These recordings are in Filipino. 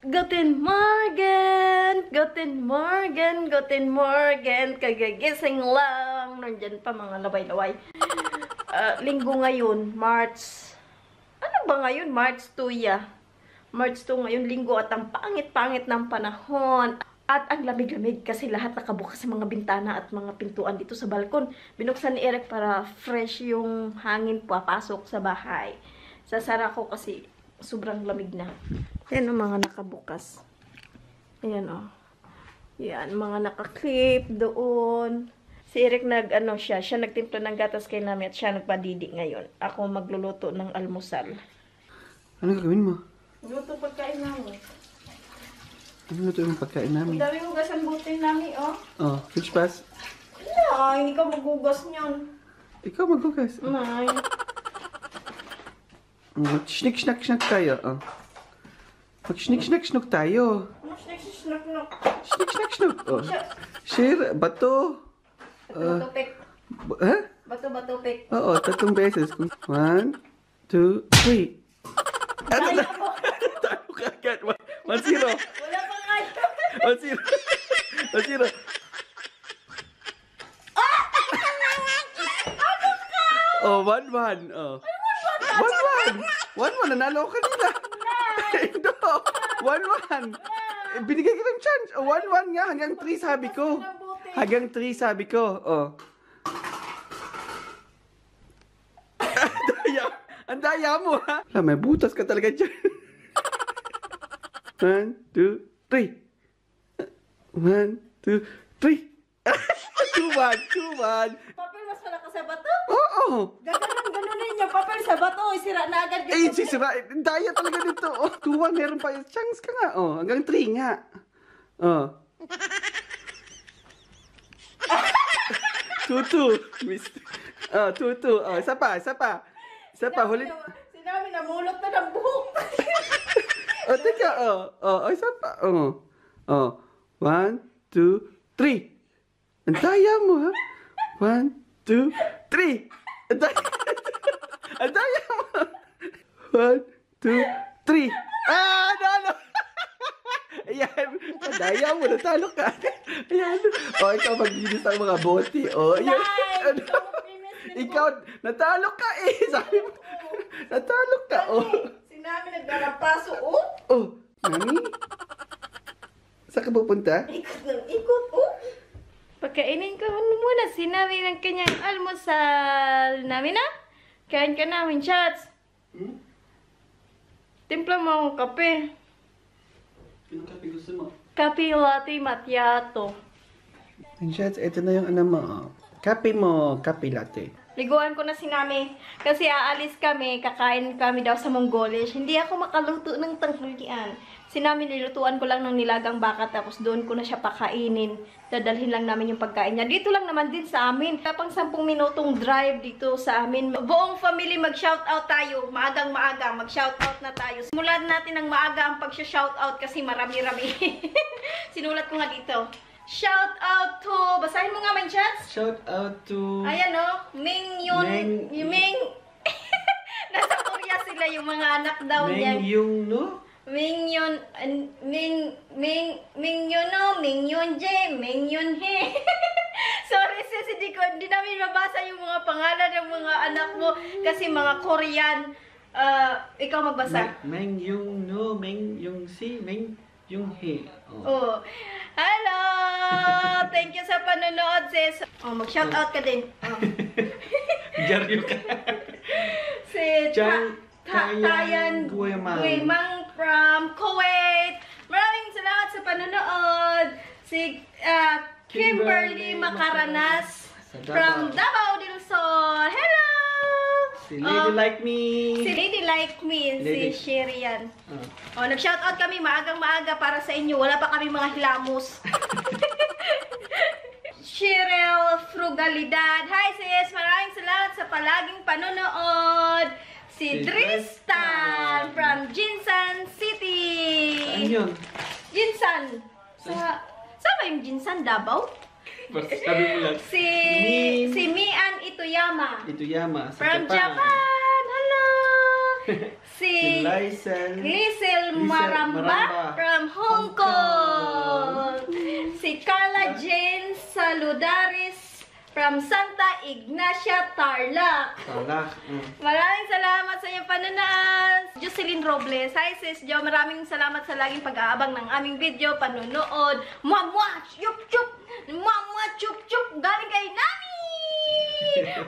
Guten Morgen! Guten Morgen! Guten Morgen! Kagagising lang! Nandyan pa mga laway-laway. Linggo ngayon, March. Ano ba ngayon? March 2 ya. March 2 ngayon, linggo at ang pangit-pangit ng panahon. At ang lamig-lamig kasi lahat nakabukas sa mga bintana at mga pintuan dito sa balkon. Binuksan ni Eric para fresh yung hangin papasok sa bahay. Sasara ko kasi sobrang lamig na. Yan o, mga nakabukas. Ayan o. Yan, mga nakaklip doon. Si Eric siya nagtimpla ng gatas kay namin at siya nagpadidi ngayon. Ako magluluto ng almusal. Ano gagawin mo? Luto pagkain namin. Ano luto yung pagkain namin? Ang dami hugas ang butin namin, oh. Oh, fish pass? Wala, hindi ka maghugas niyan. Ikaw maghugas. Nay. Schnick-schnack-schnack tayo, oh. Mag-schnick-schnack-schnack tayo. Schnick-schnack-schnack. Schnick-schnack-schnack, oh. Share, bato. Bato-bato-pek. Ha? Bato-bato-pek. Oo, 3 beses. 1, 2, 3. Ay, ako. Tayo ka agad. 1-0. Wala pa nga. 1-0. 1-0. Oh, 1-1. Oh. 1-1. 1-1. Nanalo ka nila. Ito. 1-1. Binigay ka ng chance. Oh, 1-1 nga. Hanggang 3 sabi ko. Hanggang 3 sabi ko. Oh. Ang daya mo, ha? May butas ka talaga dyan. 1, 2, 3. 1, 2, 3. 2-1. Papel mas malakas sa bato? Oo. Gano'n yung papel sa bato. Sira na agad yung Eh, sisira. Daya talaga dito. Oh, 2-1. Meron pa yung chance ka nga. Oh, hanggang 3 nga. Oh. 2-2. Oh, 2-2. Oh, isa pa. Huli. Sinabi na mulot na ng buhok. Oh, teka. Oh, isa pa. Oh. 1, 2, 3. Ang daya mo, ha? 1, 2, 3. Ang daya mo. 1, 2, 3. Nalo! Ayan. Ang daya mo. Natalo ka. Ayan. Oh, ikaw maglinis ang mga bote. Oh, ayan. Ikaw, natalo ka eh. Sabi mo. Natalo ka. Oh. Sinabi nagdarapaso. Oh. Oh, Mami? Saan ka pupunta? Ikot ng ikot. Oh. Pagkainin ko muna. Sinabi ng kanyang almusal. Namin na? Kain ka namin, shots. Timpla mo akong kape. Anong kape gusto mo? Kape latte macchiato. And shots, ito na yung ano mo. Kape mo, kape latte. Liguan ko na si Nami. Kasi aalis kami, kakain kami daw sa Mongolish. Hindi ako makaluto ng tanghalian. Si Nami, nilutuan ko lang ng nilagang baka, tapos doon ko na siya pakainin. Dadalhin lang namin yung pagkain niya. Dito lang naman din sa amin. Tapang 10 minutong drive dito sa amin. Buong family mag-shoutout tayo. Maagang maaga, mag-shoutout na tayo. Simulan natin ng maaga ang pag-shoutout kasi marami-rami. Sinulat ko nga dito. Shout out to, basahin mo nga, my chats. Shout out to... Ayan o, Ming Yun, Ming, nasa Korea sila yung mga anak daw niya. Ming Yung, no? Ming Yun, Ming Yun no, Ming Yun J, Ming Yun He. Sorry sis, hindi namin mabasa yung mga pangalan ng mga anak mo kasi mga Korean. Ikaw magbasa. Ming Yung, no? Ming Yung Si, Ming Yung He. Oh. Hello! Thank you sa panonood, sis. Oh, mag-shoutout ka din. Oh. Jaryo ka. Si Tayan Guimang from Kuwait. Maraming salamat sa panonood. Si Kimberly Macaranas from Davao del Sur. Hello! Si Lady Like Me. Si Lady Like Me. Si Shirian. Oh, nag-shoutout kami maagang maaga para sa inyo. Wala pa kami mga hilamos. Cheryl Frugalidad. Hi sis! Maraming salamat sa palaging panonood. Si Tristan from Jinsan City. Saan yun? Jinsan. Saan ba yung Jinsan? Davao? Basta sabi mo lang. Si Mian Itoyama. Itoyama. Sa From Japan. Hello! Si Liesel Liesel Maramba from Hong Kong. Si Carla Jane Saludaris from Santa Ignacia, Tarlac. Salah. Maraming salamat sa iyong panonood. Jocelyn Robles. Hi sis Jo, maraming salamat sa laging pag-aabang ng aming video, panonood. Mama, chup chup. Mama, chup chup. Galing kay Nami.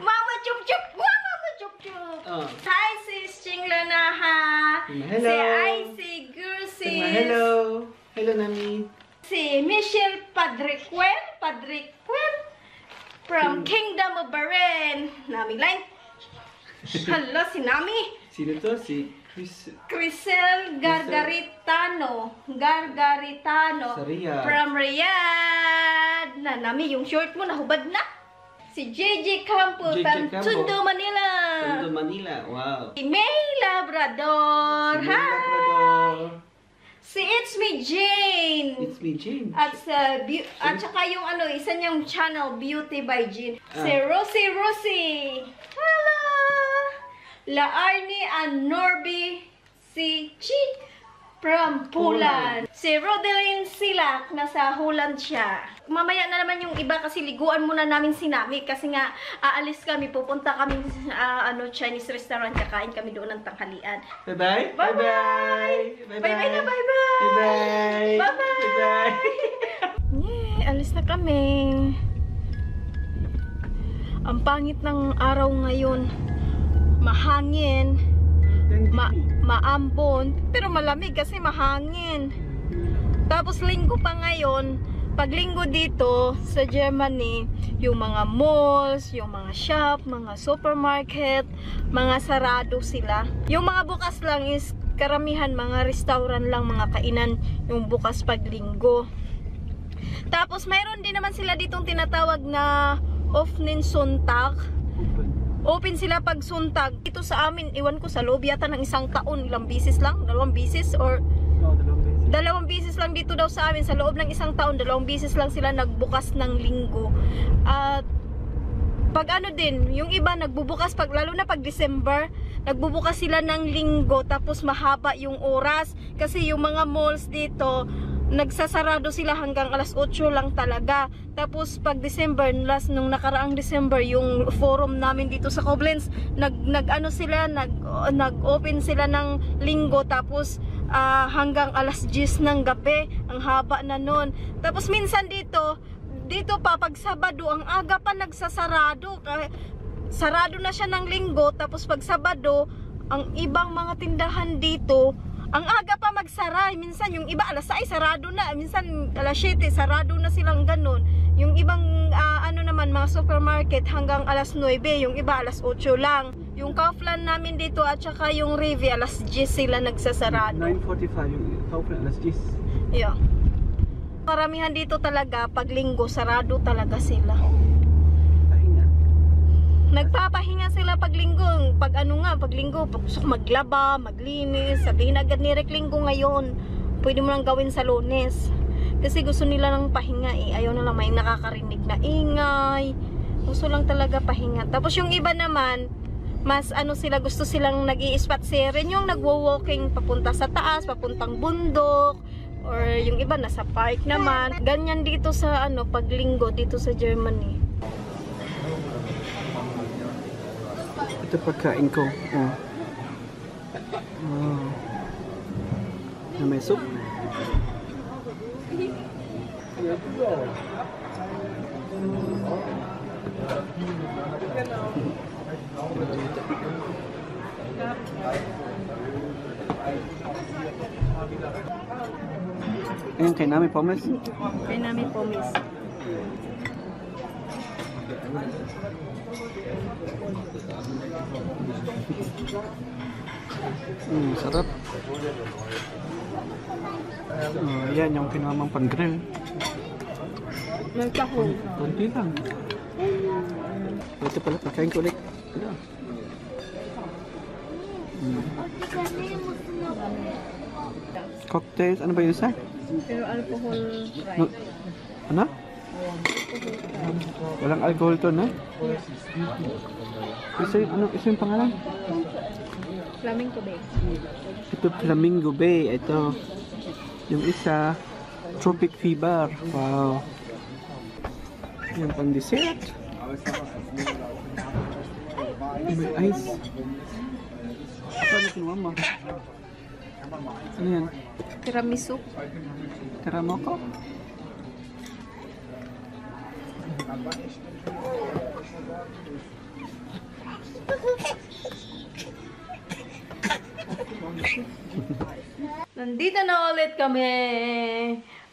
Mama, chup chup. Mama, chup chup. Hi sis Ching Lanaha. Hello. Si Icy Gursi. Hello. Hello, Nami. Si Michelle Padriquel from Kingdom of Bahrain. Nami line. Hello, si Nami. Sino to? Si Chris. Crisel Gargaritano. Sa Riyadh. From Riyadh. Nami, yung short mo nahubad na. Si JJ Campo JJ from Campo. Tondo, Manila. Tondo, Manila. Wow. Si May Labrador. Si May Hi. Labrador. Si It's Me Jane. It's me, Jane. At saka yung isa niyang channel, Beauty by Jean. Si Rosie. Hello! La Arnie and Norby. Si Chi from Poland. Si Rodeline Silak, nasa Holland siya. Mamaya na naman yung iba kasi liguan muna namin si Nami kasi nga aalis kami, pupunta kami sa Chinese restaurant, kakain kami doon ng tanghalian. Bye-bye. Bye-bye! Bye-bye na, bye-bye! Bye-bye. Bye-bye! Bye-bye. Yeah, alis na kami. Ang pangit ng araw ngayon. Mahangin. Maambon. Pero malamig kasi mahangin. Tapos linggo pa ngayon. Pag linggo dito sa Germany, yung mga malls, yung mga shop, mga supermarket, mga sarado sila. Yung mga bukas lang is karamihan mga restaurant lang, mga kainan yung bukas pag linggo. Tapos mayroon din naman sila ditong tinatawag na Offnen Sonntag. Open sila pag Suntag. Dito sa amin, iwan ko sa loob yata ng isang taon, ilang bisis lang, 2 bisis or 2 bisis lang dito daw sa amin sa loob ng isang taon, 2 bisis lang sila nagbukas ng linggo. At pag din, yung iba nagbubukas pag lalo na pag December, nagbubukas sila ng linggo tapos mahaba yung oras kasi yung mga malls dito nagsasarado sila hanggang alas 8 lang talaga. Tapos pag December, nung nakaraang December, yung forum namin dito sa Koblenz, nag-open sila ng linggo tapos hanggang alas 10 ng gabi. Ang haba na nun. Tapos minsan dito pa pag Sabado, ang aga pa nagsasarado. Sarado na siya ng linggo, tapos pag Sabado, ang ibang mga tindahan dito ang aga pa magsara. Minsan yung iba alas 6 sarado na, minsan alas 7 sarado na silang ganun. Yung ibang naman mga supermarket hanggang alas 9, yung iba alas 8 lang. Yung Kaufland namin dito at saka yung Rivi alas 10 sila nagsasarado. 9:45 yung Kaufland alas 10. Yeah. Karamihan dito talaga pag linggo sarado talaga sila. Nagpapahinga sila pag linggo. Pag pag linggo, pag gusto maglaba, maglinis, sabihin agad ni Rek linggo ngayon. Pwede mo lang gawin sa Lunes. Kasi gusto nila ng pahinga eh. Ayaw na lang may nakakarinig na ingay. Gusto lang talaga pahinga. Tapos yung iba naman, mas sila, gusto silang nag-i-spot sharing, yung nagwo-walking papunta sa taas, papuntang bundok. Or yung iba nasa park naman. Ganyan dito sa pag linggo dito sa Germany. Ito pagkain ko. Na may soup. Ayan, kay namin pommes. Kaya namin pomis. Sarap. Yan yung pinamang pang-grill. May kahong. Kunti lang. Ito pala, pagkain ko ulit. Cocktails, ano ba yun sa? Pero alcohol right. No, ano? Walang alcohol to, no? Isa yung pangalan? Flamingo Bay. Ito Flamingo Bay. Ito. Yung isa, Tropic Fever. Wow. Yung pang dessert. May ice. Paano kinuha mo? Ano yan? Tiramisu. Karamo ko? Nandito na ulit kami.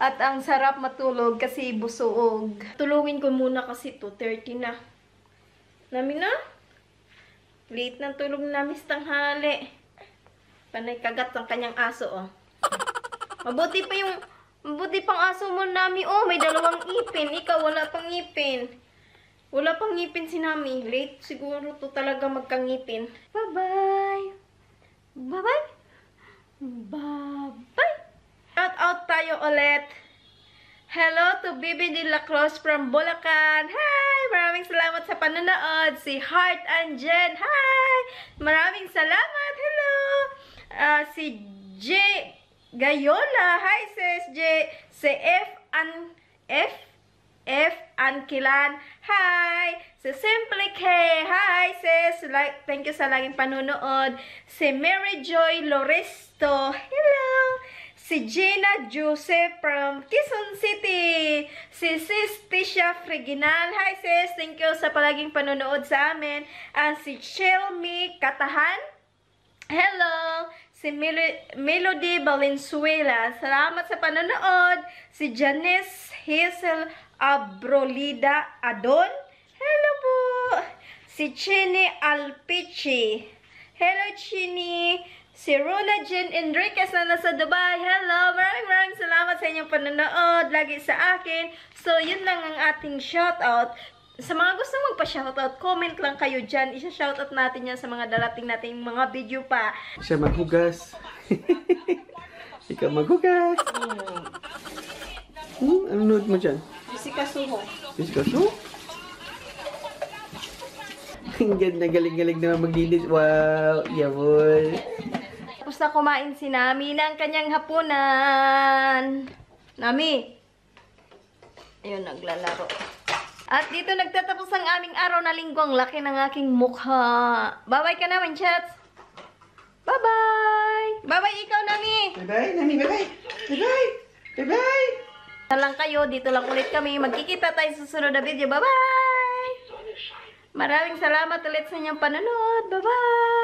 At ang sarap matulog kasi busog. Tulungin ko muna kasi 2:30 na. Namin na? Late ng tulog namin sa tanghali. Panay kagat ang kanyang aso, oh. Mabuti pang aso mo, Nami. Oh, may 2 ipin. Ikaw, wala pang ipin. Wala pang ngipin si Nami. Late siguro to talaga magkangipin. Bye-bye. Bye-bye. Bye-bye. Shout out tayo ulit. Hello to Bibi de la Cruz from Bulacan. Hi! Maraming salamat sa panonood. Si Heart and Jen. Hi! Maraming salamat. Hello! Si J. Gayola. Hi, sis J. Si F. Ankilan. Hi! Si Simply K. Hi, sis. Thank you sa laging panunood. Si Mary Joy Loresto. Hello! Si Gina Joseph from Quezon City. Si Sis Tisha Friginal. Hi, sis. Thank you sa palaging panunood sa amin. And si Shelmy Katahan. Hello! Si Melody Valenzuela. Salamat sa panonood. Si Janice Hazel Abrolida Adon. Hello po! Si Chini Alpici. Hello, Chini! Si Rona Jen Enriquez na nasa Dubai. Hello! Maraming salamat sa inyong panonood. Lagi sa akin. So, yun lang ang ating shoutout. Sa mga gusto magpa-shoutout, comment lang kayo dyan. Isa-shoutout natin yan sa mga darating nating mga video pa. Siya maghugas. Ikaw maghugas. Ano nood mo dyan? Jessica Suho. Jessica Suho? Ang ganda, galing-galing naman maglinis. Wow! Yabol! Tapos na kumain si Nami ng kanyang hapunan. Nami! Ayun, naglalaro. At dito nagtatapos ang aming araw na linggo. Ang laki ng aking mukha. Bye-bye ka naman, chats. Bye-bye! Bye-bye ikaw, Nami! Bye-bye, Nami! Bye-bye! Bye-bye! Bye-bye! Na lang kayo. Dito lang ulit kami. Magkikita tayo sa susunod na video. Bye-bye! Maraming salamat ulit sa inyong panonood. Bye-bye!